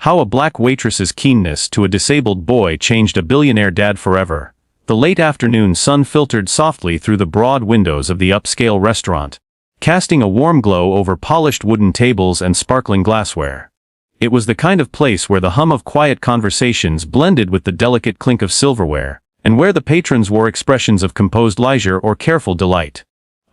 How a black waitress's keenness to a disabled boy changed a billionaire dad forever. The late afternoon sun filtered softly through the broad windows of the upscale restaurant, casting a warm glow over polished wooden tables and sparkling glassware. It was the kind of place where the hum of quiet conversations blended with the delicate clink of silverware, and where the patrons wore expressions of composed leisure or careful delight.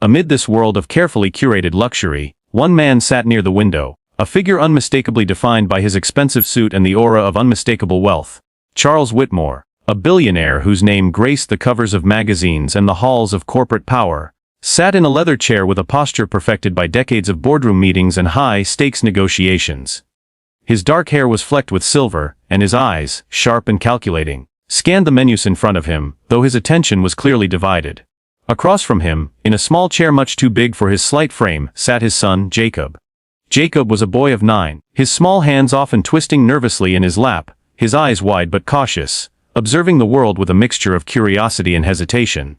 Amid this world of carefully curated luxury, one man sat near the window, a figure unmistakably defined by his expensive suit and the aura of unmistakable wealth. Charles Whitmore, a billionaire whose name graced the covers of magazines and the halls of corporate power, sat in a leather chair with a posture perfected by decades of boardroom meetings and high-stakes negotiations. His dark hair was flecked with silver, and his eyes, sharp and calculating, scanned the menus in front of him, though his attention was clearly divided. Across from him, in a small chair much too big for his slight frame, sat his son, Jacob. Jacob was a boy of 9, his small hands often twisting nervously in his lap, his eyes wide but cautious, observing the world with a mixture of curiosity and hesitation.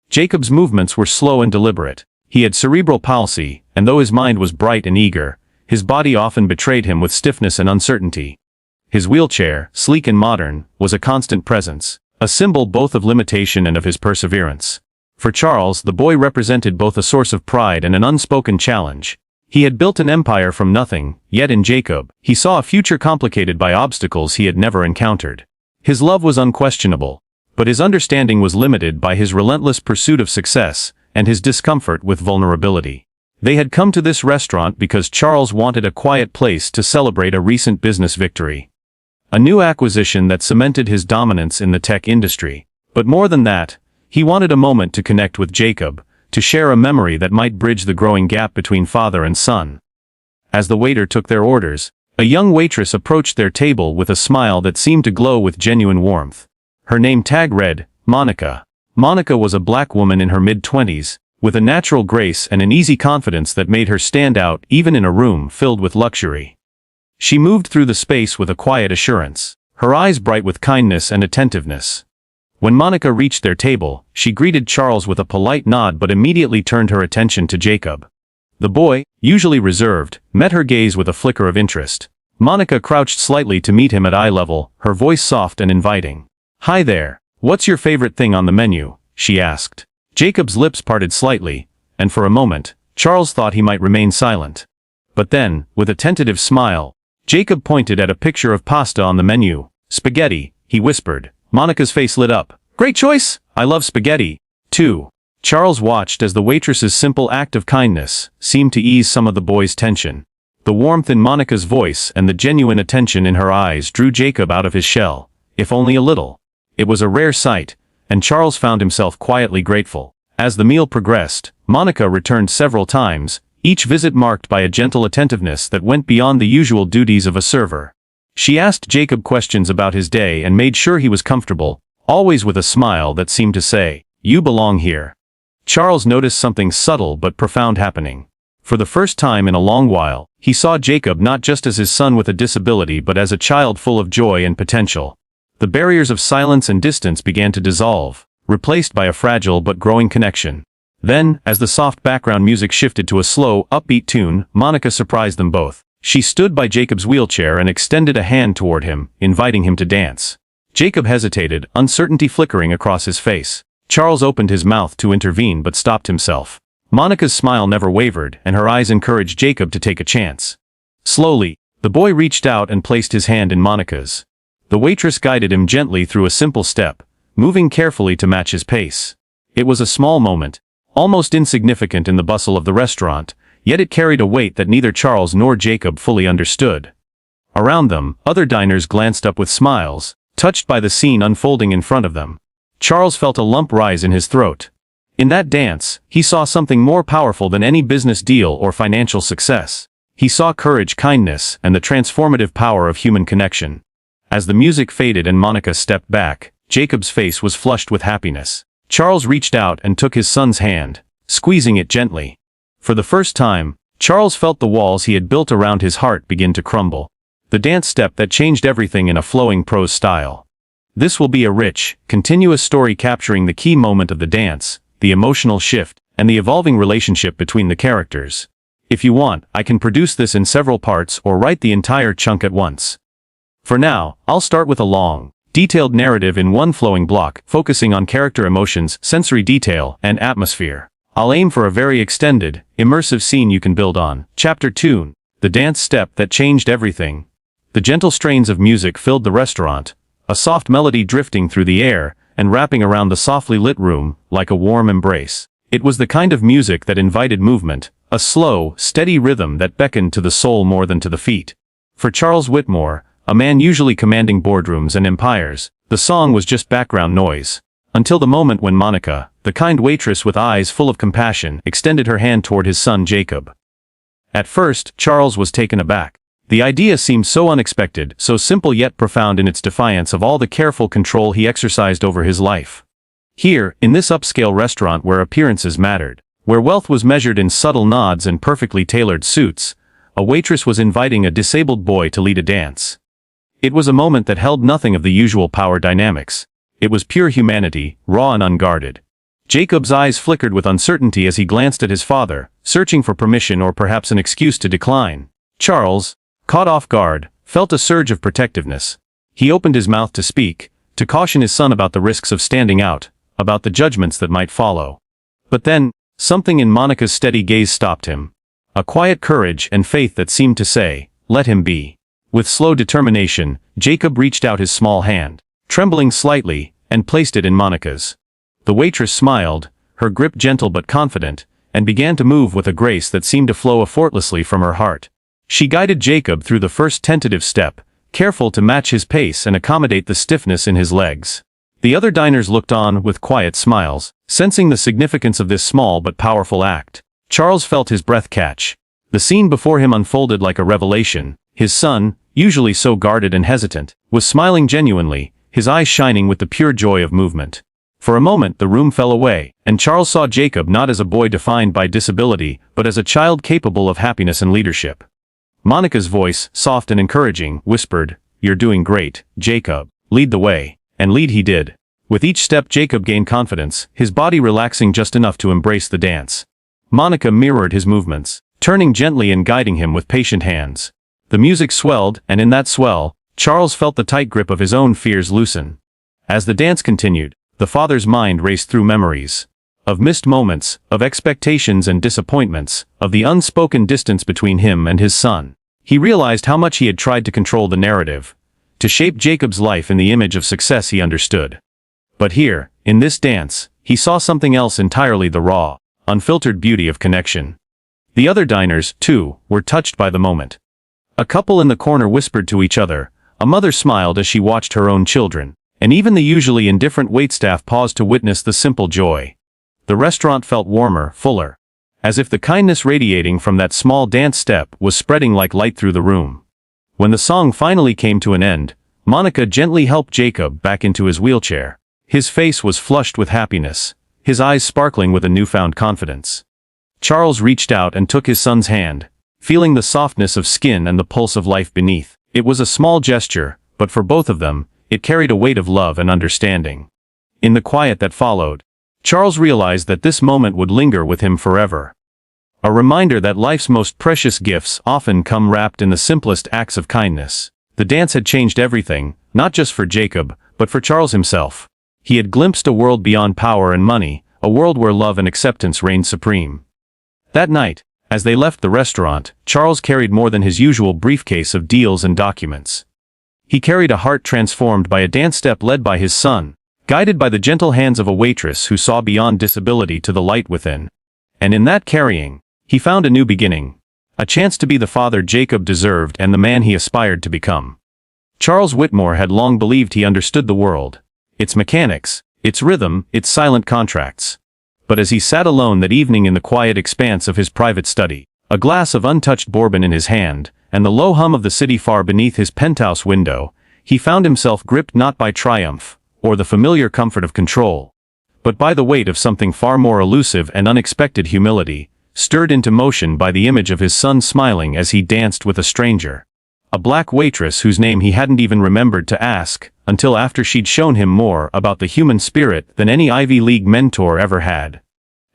Jacob's movements were slow and deliberate. He had cerebral palsy, and though his mind was bright and eager, his body often betrayed him with stiffness and uncertainty. His wheelchair, sleek and modern, was a constant presence, a symbol both of limitation and of his perseverance. For Charles, the boy represented both a source of pride and an unspoken challenge. He had built an empire from nothing, yet in Jacob, he saw a future complicated by obstacles he had never encountered. His love was unquestionable, but his understanding was limited by his relentless pursuit of success and his discomfort with vulnerability. They had come to this restaurant because Charles wanted a quiet place to celebrate a recent business victory. A new acquisition that cemented his dominance in the tech industry. But more than that, he wanted a moment to connect with Jacob, to share a memory that might bridge the growing gap between father and son. As the waiter took their orders, a young waitress approached their table with a smile that seemed to glow with genuine warmth. Her name tag read, Monica. Monica was a black woman in her mid-20s, with a natural grace and an easy confidence that made her stand out even in a room filled with luxury. She moved through the space with a quiet assurance, her eyes bright with kindness and attentiveness. When Monica reached their table, she greeted Charles with a polite nod but immediately turned her attention to Jacob. The boy, usually reserved, met her gaze with a flicker of interest. Monica crouched slightly to meet him at eye level, her voice soft and inviting. "Hi there, what's your favorite thing on the menu?" she asked. Jacob's lips parted slightly, and for a moment, Charles thought he might remain silent. But then, with a tentative smile, Jacob pointed at a picture of pasta on the menu. "Spaghetti," he whispered. Monica's face lit up. "Great choice! I love spaghetti, too." Charles watched as the waitress's simple act of kindness seemed to ease some of the boy's tension. The warmth in Monica's voice and the genuine attention in her eyes drew Jacob out of his shell, if only a little. It was a rare sight, and Charles found himself quietly grateful. As the meal progressed, Monica returned several times, each visit marked by a gentle attentiveness that went beyond the usual duties of a server. She asked Jacob questions about his day and made sure he was comfortable, always with a smile that seemed to say, "You belong here." Charles noticed something subtle but profound happening. For the first time in a long while, he saw Jacob not just as his son with a disability but as a child full of joy and potential. The barriers of silence and distance began to dissolve, replaced by a fragile but growing connection. Then, as the soft background music shifted to a slow, upbeat tune, Monica surprised them both. She stood by Jacob's wheelchair and extended a hand toward him, inviting him to dance. Jacob hesitated, uncertainty flickering across his face. Charles opened his mouth to intervene but stopped himself. Monica's smile never wavered, and her eyes encouraged Jacob to take a chance. Slowly, the boy reached out and placed his hand in Monica's. The waitress guided him gently through a simple step, moving carefully to match his pace. It was a small moment, almost insignificant in the bustle of the restaurant, yet it carried a weight that neither Charles nor Jacob fully understood. Around them, other diners glanced up with smiles, touched by the scene unfolding in front of them. Charles felt a lump rise in his throat. In that dance, he saw something more powerful than any business deal or financial success. He saw courage, kindness, and the transformative power of human connection. As the music faded and Monica stepped back, Jacob's face was flushed with happiness. Charles reached out and took his son's hand, squeezing it gently. For the first time, Charles felt the walls he had built around his heart begin to crumble. The dance step that changed everything in a flowing prose style. This will be a rich, continuous story capturing the key moment of the dance, the emotional shift, and the evolving relationship between the characters. If you want, I can produce this in several parts or write the entire chunk at once. For now, I'll start with a long, detailed narrative in one flowing block, focusing on character emotions, sensory detail, and atmosphere. I'll aim for a very extended, immersive scene you can build on. Chapter 2. The dance step that changed everything. The gentle strains of music filled the restaurant, a soft melody drifting through the air and wrapping around the softly lit room like a warm embrace. It was the kind of music that invited movement, a slow, steady rhythm that beckoned to the soul more than to the feet. For Charles Whitmore, a man usually commanding boardrooms and empires, the song was just background noise. Until the moment when Monica, the kind waitress with eyes full of compassion, extended her hand toward his son Jacob. At first, Charles was taken aback. The idea seemed so unexpected, so simple yet profound in its defiance of all the careful control he exercised over his life. Here, in this upscale restaurant where appearances mattered, where wealth was measured in subtle nods and perfectly tailored suits, a waitress was inviting a disabled boy to lead a dance. It was a moment that held nothing of the usual power dynamics. It was pure humanity, raw and unguarded. Jacob's eyes flickered with uncertainty as he glanced at his father, searching for permission or perhaps an excuse to decline. Charles, caught off guard, felt a surge of protectiveness. He opened his mouth to speak, to caution his son about the risks of standing out, about the judgments that might follow. But then, something in Monica's steady gaze stopped him. A quiet courage and faith that seemed to say, "Let him be." With slow determination, Jacob reached out his small hand, trembling slightly, and placed it in Monica's. The waitress smiled, her grip gentle but confident, and began to move with a grace that seemed to flow effortlessly from her heart. She guided Jacob through the first tentative step, careful to match his pace and accommodate the stiffness in his legs. The other diners looked on with quiet smiles, sensing the significance of this small but powerful act. Charles felt his breath catch. The scene before him unfolded like a revelation. His son, usually so guarded and hesitant, was smiling genuinely, his eyes shining with the pure joy of movement. For a moment the room fell away, and Charles saw Jacob not as a boy defined by disability, but as a child capable of happiness and leadership. Monica's voice, soft and encouraging, whispered, "You're doing great, Jacob. Lead the way." And lead he did. With each step Jacob gained confidence, his body relaxing just enough to embrace the dance. Monica mirrored his movements, turning gently and guiding him with patient hands. The music swelled, and in that swell, Charles felt the tight grip of his own fears loosen. As the dance continued, the father's mind raced through memories. Of missed moments, of expectations and disappointments, of the unspoken distance between him and his son. He realized how much he had tried to control the narrative, to shape Jacob's life in the image of success he understood. But here, in this dance, he saw something else entirely: the raw, unfiltered beauty of connection. The other diners, too, were touched by the moment. A couple in the corner whispered to each other, a mother smiled as she watched her own children, and even the usually indifferent waitstaff paused to witness the simple joy. The restaurant felt warmer, fuller, as if the kindness radiating from that small dance step was spreading like light through the room. When the song finally came to an end, Monica gently helped Jacob back into his wheelchair. His face was flushed with happiness, his eyes sparkling with a newfound confidence. Charles reached out and took his son's hand, feeling the softness of skin and the pulse of life beneath. It was a small gesture, but for both of them, it carried a weight of love and understanding. In the quiet that followed, Charles realized that this moment would linger with him forever. A reminder that life's most precious gifts often come wrapped in the simplest acts of kindness. The dance had changed everything, not just for Jacob, but for Charles himself. He had glimpsed a world beyond power and money, a world where love and acceptance reigned supreme. That night, as they left the restaurant, Charles carried more than his usual briefcase of deals and documents. He carried a heart transformed by a dance step led by his son, guided by the gentle hands of a waitress who saw beyond disability to the light within. And in that carrying, he found a new beginning, a chance to be the father Jacob deserved and the man he aspired to become. Charles Whitmore had long believed he understood the world, its mechanics, its rhythm, its silent contracts. But as he sat alone that evening in the quiet expanse of his private study, a glass of untouched bourbon in his hand, and the low hum of the city far beneath his penthouse window, he found himself gripped not by triumph, or the familiar comfort of control, but by the weight of something far more elusive and unexpected: humility, stirred into motion by the image of his son smiling as he danced with a stranger. A black waitress whose name he hadn't even remembered to ask, until after she'd shown him more about the human spirit than any Ivy League mentor ever had.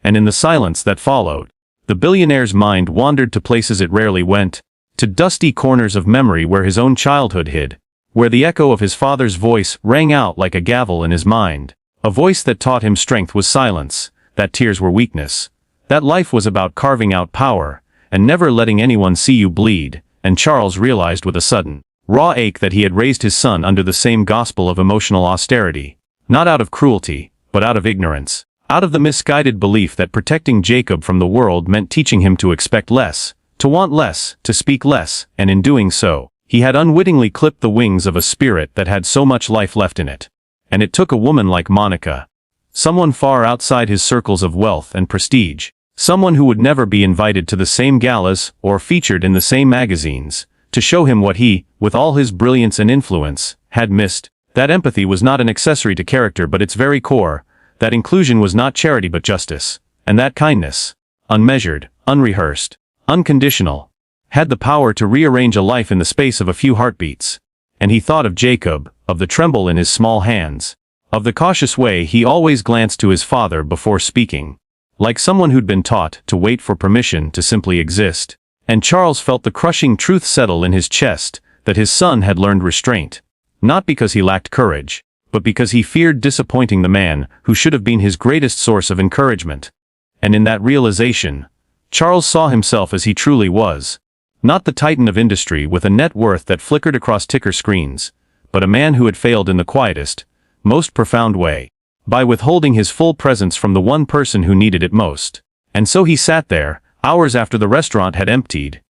And in the silence that followed, the billionaire's mind wandered to places it rarely went, to dusty corners of memory where his own childhood hid, where the echo of his father's voice rang out like a gavel in his mind. A voice that taught him strength was silence, that tears were weakness, that life was about carving out power, and never letting anyone see you bleed. And Charles realized with a sudden, raw ache that he had raised his son under the same gospel of emotional austerity. Not out of cruelty, but out of ignorance. Out of the misguided belief that protecting Jacob from the world meant teaching him to expect less, to want less, to speak less, and in doing so, he had unwittingly clipped the wings of a spirit that had so much life left in it. And it took a woman like Monica. Someone far outside his circles of wealth and prestige. Someone who would never be invited to the same galas or featured in the same magazines, to show him what he, with all his brilliance and influence, had missed. That empathy was not an accessory to character but its very core, that inclusion was not charity but justice, and that kindness, unmeasured, unrehearsed, unconditional, had the power to rearrange a life in the space of a few heartbeats. And he thought of Jacob, of the tremble in his small hands, of the cautious way he always glanced to his father before speaking, like someone who'd been taught to wait for permission to simply exist. And Charles felt the crushing truth settle in his chest, that his son had learned restraint, not because he lacked courage, but because he feared disappointing the man who should have been his greatest source of encouragement. And in that realization, Charles saw himself as he truly was. Not the titan of industry with a net worth that flickered across ticker screens, but a man who had failed in the quietest, most profound way, by withholding his full presence from the one person who needed it most. And so he sat there, hours after the restaurant had emptied,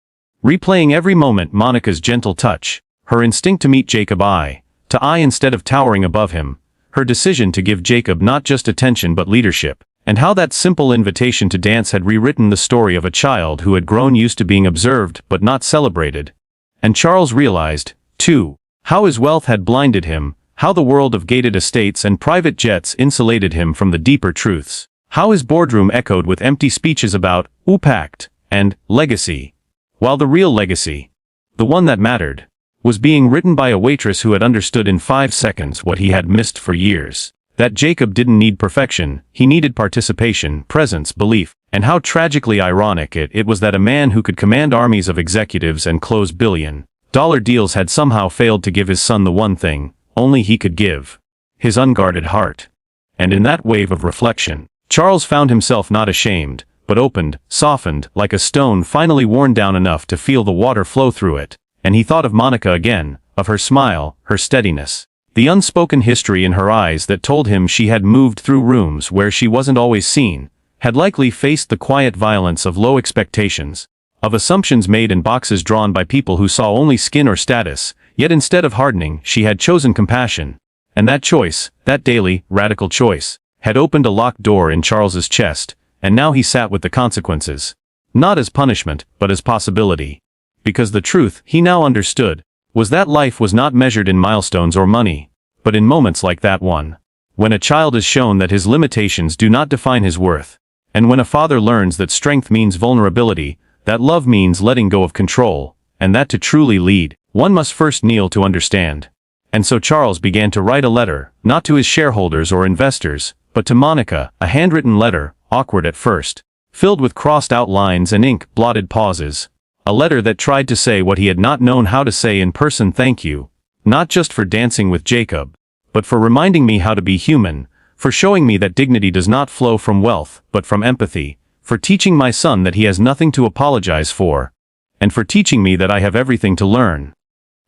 replaying every moment Monica's gentle touch, her instinct to meet Jacob eye to eye instead of towering above him, her decision to give Jacob not just attention but leadership, and how that simple invitation to dance had rewritten the story of a child who had grown used to being observed but not celebrated. And Charles realized, too, how his wealth had blinded him, how the world of gated estates and private jets insulated him from the deeper truths, how his boardroom echoed with empty speeches about pact and legacy, while the real legacy, the one that mattered, was being written by a waitress who had understood in 5 seconds what he had missed for years. That Jacob didn't need perfection, he needed participation, presence, belief. And how tragically ironic it was that a man who could command armies of executives and close billion-dollar deals had somehow failed to give his son the one thing only he could give: his unguarded heart. And in that wave of reflection, Charles found himself not ashamed, but opened, softened, like a stone finally worn down enough to feel the water flow through it. And he thought of Monica again, of her smile, her steadiness, the unspoken history in her eyes that told him she had moved through rooms where she wasn't always seen, had likely faced the quiet violence of low expectations, of assumptions made in boxes drawn by people who saw only skin or status, yet instead of hardening, she had chosen compassion. And that choice, that daily, radical choice, had opened a locked door in Charles's chest, and now he sat with the consequences. Not as punishment, but as possibility. Because the truth, he now understood, was that life was not measured in milestones or money, but in moments like that one, when a child is shown that his limitations do not define his worth, and when a father learns that strength means vulnerability, that love means letting go of control, and that to truly lead, one must first kneel to understand. And so Charles began to write a letter, not to his shareholders or investors, but to Monica, a handwritten letter, awkward at first, filled with crossed-out lines and ink-blotted pauses. A letter that tried to say what he had not known how to say in person: thank you, not just for dancing with Jacob, but for reminding me how to be human, for showing me that dignity does not flow from wealth, but from empathy, for teaching my son that he has nothing to apologize for, and for teaching me that I have everything to learn.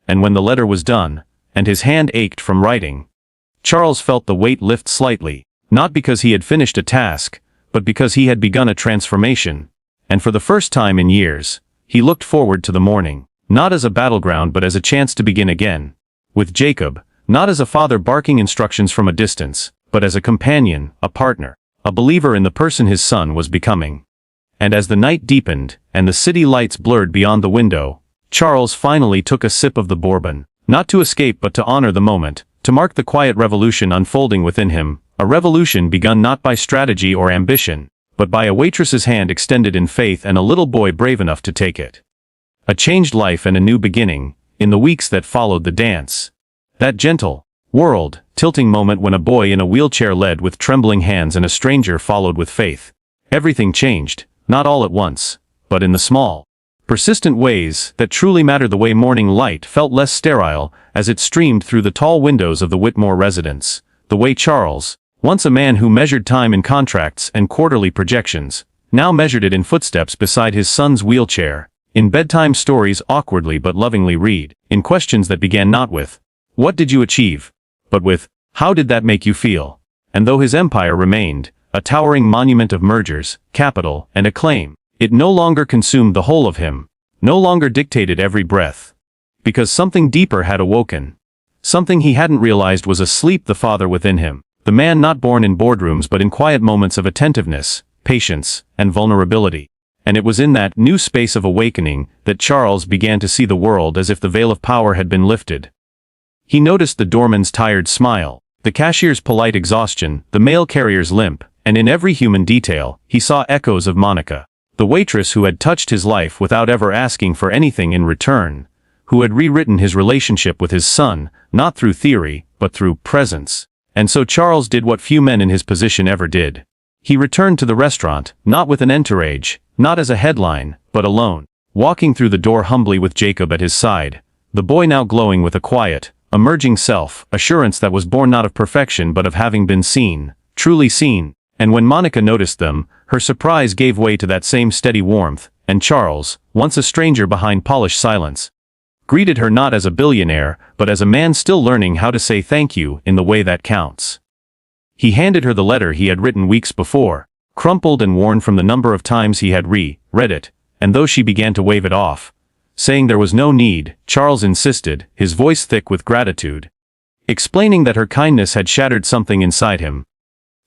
And when the letter was done, and his hand ached from writing, Charles felt the weight lift slightly, not because he had finished a task, but because he had begun a transformation. And for the first time in years, he looked forward to the morning, not as a battleground but as a chance to begin again. With Jacob, not as a father barking instructions from a distance, but as a companion, a partner, a believer in the person his son was becoming. And as the night deepened, and the city lights blurred beyond the window, Charles finally took a sip of the bourbon, not to escape but to honor the moment, to mark the quiet revolution unfolding within him, a revolution begun not by strategy or ambition, but by a waitress's hand extended in faith and a little boy brave enough to take it. A changed life and a new beginning, in the weeks that followed the dance. That gentle, world-tilting moment when a boy in a wheelchair led with trembling hands and a stranger followed with faith. Everything changed, not all at once, but in the small, Persistent ways that truly mattered. The way morning light felt less sterile as it streamed through the tall windows of the Whitmore residence. The way Charles, once a man who measured time in contracts and quarterly projections, now measured it in footsteps beside his son's wheelchair, in bedtime stories awkwardly but lovingly read, in questions that began not with, "What did you achieve?" but with, "How did that make you feel?" And though his empire remained a towering monument of mergers, capital, and acclaim, it no longer consumed the whole of him, no longer dictated every breath. Because something deeper had awoken. Something he hadn't realized was asleep. The father within him, the man not born in boardrooms but in quiet moments of attentiveness, patience, and vulnerability. And it was in that new space of awakening that Charles began to see the world as if the veil of power had been lifted. He noticed the doorman's tired smile, the cashier's polite exhaustion, the mail carrier's limp, and in every human detail, he saw echoes of Monica, the waitress who had touched his life without ever asking for anything in return, who had rewritten his relationship with his son, not through theory, but through presence. And so Charles did what few men in his position ever did. He returned to the restaurant, not with an entourage, not as a headline, but alone, walking through the door humbly with Jacob at his side, the boy now glowing with a quiet, emerging self-assurance that was born not of perfection but of having been seen, truly seen. And when Monica noticed them, her surprise gave way to that same steady warmth, and Charles, once a stranger behind polished silence, greeted her not as a billionaire, but as a man still learning how to say thank you in the way that counts. He handed her the letter he had written weeks before, crumpled and worn from the number of times he had read it, and though she began to wave it off, saying there was no need, Charles insisted, his voice thick with gratitude, explaining that her kindness had shattered something inside him.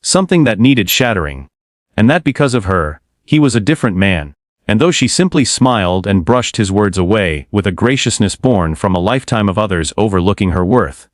Something that needed shattering. And that because of her, he was a different man. And though she simply smiled and brushed his words away with a graciousness born from a lifetime of others overlooking her worth,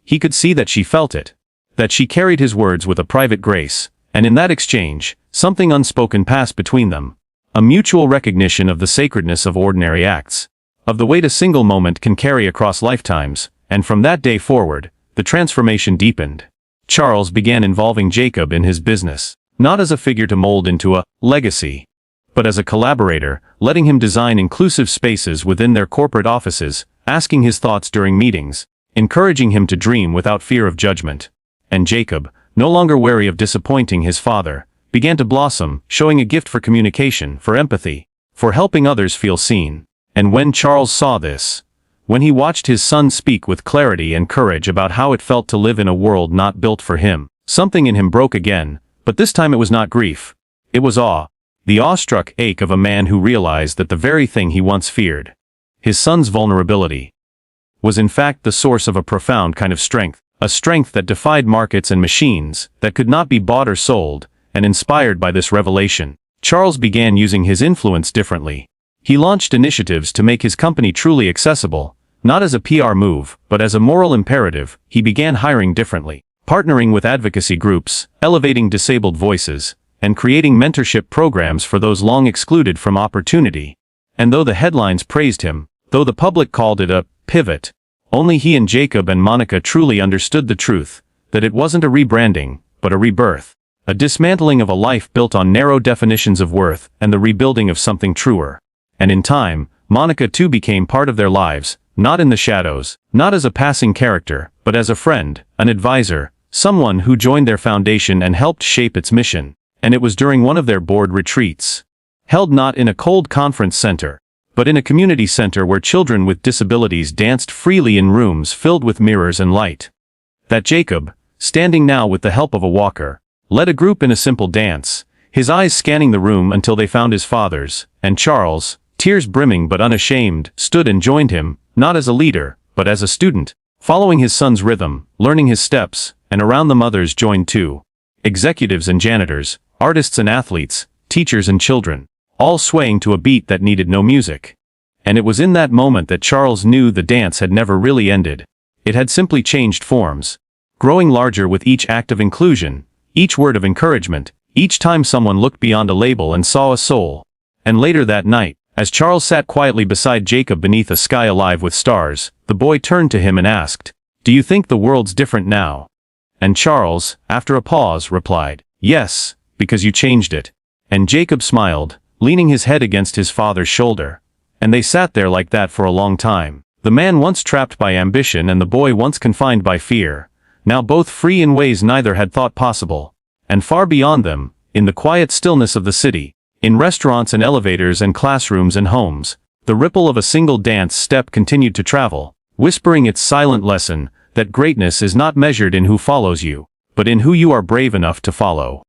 he could see that she felt it. That she carried his words with a private grace, and in that exchange, something unspoken passed between them. A mutual recognition of the sacredness of ordinary acts. Of the weight a single moment can carry across lifetimes, and from that day forward, the transformation deepened. Charles began involving Jacob in his business, not as a figure to mold into a legacy, but as a collaborator, letting him design inclusive spaces within their corporate offices, asking his thoughts during meetings, encouraging him to dream without fear of judgment. And Jacob, no longer wary of disappointing his father, began to blossom, showing a gift for communication, for empathy, for helping others feel seen. And when Charles saw this, when he watched his son speak with clarity and courage about how it felt to live in a world not built for him, something in him broke again, but this time it was not grief. It was awe. The awestruck ache of a man who realized that the very thing he once feared, his son's vulnerability, was in fact the source of a profound kind of strength, a strength that defied markets and machines, that could not be bought or sold. And inspired by this revelation, Charles began using his influence differently. He launched initiatives to make his company truly accessible, not as a PR move, but as a moral imperative. He began hiring differently, partnering with advocacy groups, elevating disabled voices, and creating mentorship programs for those long excluded from opportunity. And though the headlines praised him, though the public called it a pivot, only he and Jacob and Monica truly understood the truth, that it wasn't a rebranding, but a rebirth. A dismantling of a life built on narrow definitions of worth and the rebuilding of something truer. And in time, Monica too became part of their lives, not in the shadows, not as a passing character, but as a friend, an advisor, someone who joined their foundation and helped shape its mission. And it was during one of their board retreats, held not in a cold conference center, but in a community center where children with disabilities danced freely in rooms filled with mirrors and light, that Jacob, standing now with the help of a walker, led a group in a simple dance, his eyes scanning the room until they found his father's, and Charles, tears brimming but unashamed, stood and joined him, not as a leader, but as a student, following his son's rhythm, learning his steps, and around them others joined too. Executives and janitors, artists and athletes, teachers and children, all swaying to a beat that needed no music. And it was in that moment that Charles knew the dance had never really ended. It had simply changed forms, growing larger with each act of inclusion, each word of encouragement, each time someone looked beyond a label and saw a soul. And later that night, as Charles sat quietly beside Jacob beneath a sky alive with stars, the boy turned to him and asked, "Do you think the world's different now?" And Charles, after a pause, replied, "Yes, because you changed it." And Jacob smiled, leaning his head against his father's shoulder. And they sat there like that for a long time. The man once trapped by ambition and the boy once confined by fear, now both free in ways neither had thought possible. And far beyond them, in the quiet stillness of the city, in restaurants and elevators and classrooms and homes, the ripple of a single dance step continued to travel, whispering its silent lesson, that greatness is not measured in who follows you, but in who you are brave enough to follow.